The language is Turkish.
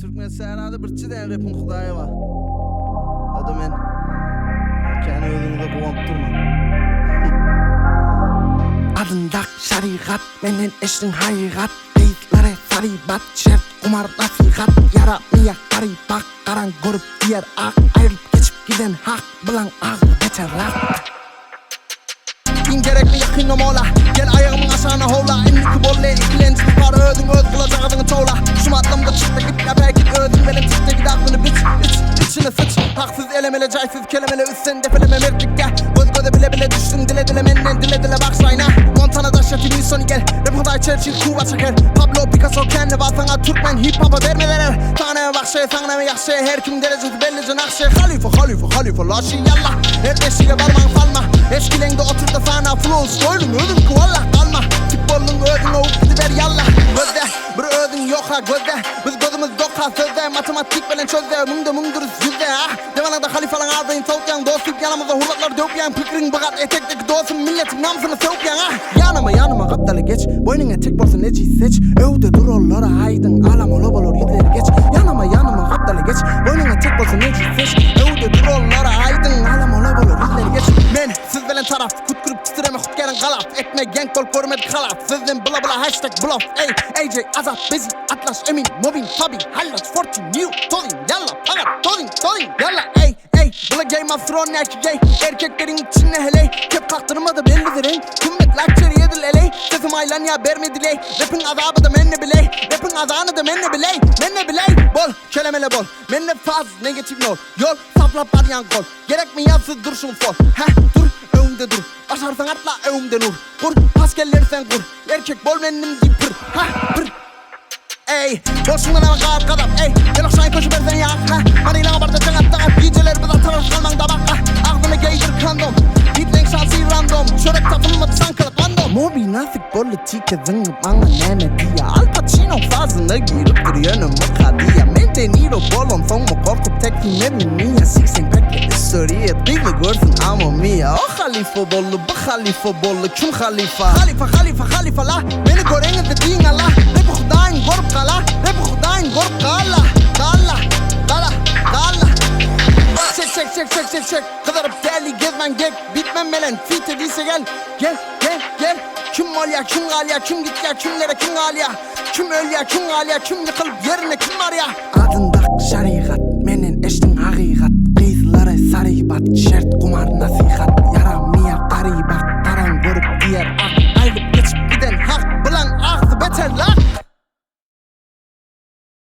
Türkmen Serada bir den rapin Hudaýy var. O da men. Kendi özüňde gowup durma. Adındak şarigat, menen eşin haýygat. Beýtlere saribat, şert umar nasihat. Yaratmaya garibak, garan görüp diýer ak. Aýrylyp geçip giden hak bilen agy beterlak. Gerekli yakın mola. Gel ayağımın aşağına hola. Emniki bolle eklenci var ödün öd bulacağını toğla. Şu atlımda çıktı git ya belki ödün benim çıktı git aklını biç içine sıç. Haksız elemele caysız kelimele üstten defeleme mertlik gel. Göz göze bile bile düştün dile dile menden dile dile bak sayna. Montana'da şatini sonu gel. Rapıday Churchill Kuba çeker. Pablo Picasso kendi var sana Türkmen hip hop'a vermeler. Taneye bak şey sana ne yakşı her kim derecesi bellice nakşı. Halife laşı yallah. Her eşiğe varman kalma. Eskilende otur da sana flows koydum ödüm kuvallah kalma. Futbolun ödün oğup gidiver yallah. Gözde bir ödün yok ha gözde. Biz gözümüz yok ha sözde. Matematik bilen çözde. Mungduruz yüzde ha. Devanada halifalan ağzayın savutyan. Dostluk yanımıza hurlatlar döpyan. Fikrin bıgat etekteki dostum milletin namsını sevupyan ha. Yanıma kaptalı geç. Boynuna tek bolsa neci seç. Evde dururlara aydın. Alam olur yüzleri geç. Yanıma kaptalı geç. Boynuna tek bolsa neci seç. Evde dururlara aydın. Alam olur yüzleri geç. Men siz bilen taraf kut kurup titreme hut gelin galap. Ekmek genk bol görmedi kalap. Sizden bula hashtag bluff. Ey AJ Azat Bezi Atlas Emin Mobin Fabi Hallas 40 New Tolin Yalla Pagat Tolin Yalla ey bula Game of Thrones erkek erkeklerin içine hele kep kaktırmadı bellidir ey kümmet lakçeri yedil eley sesim aylan ya vermedi ley rapin azabı da menne biley rapin azanı da menne biley bol kelemele bol menne faz negatif no yol sapla baryan gol gerek mi yazsız durşun fol dur önümde dur başarsan atla önümde nur kur paskeller sen kur erkek bol mennim deyip pır ey boşundan ama kağıt kadap ey gel okşayın koşu bersen ya manıyla barda çanat geceler biz atarız kalman da bak ağzını geydir kandom hitlenk şansı random çörek tapılmadı sankılıp random Mobi nasik politik zıngı bana nene diye Al Pacino fazına girip duruyor mukadiye Men de niro bolon son mu korkup teklimlerin niye Siksen pekle historiye Bigli görsün ama mia O halife bollu bu halife bollu Kim halifa Halifa la Beni göreniz de din Allah Rebu hudayn gorp kala Çek Kıdarıp deli gezmen gek Bitmem melen fit ediyse gel Kim mal ya kim gal ya kim git ya kimlere kim gal ya Kim öl ya kim gal ya kim yıkılıp yerine kim var ya Adındak şarigat, menen eşin hakikat. Kızlara saribat, şert kumar nasihat.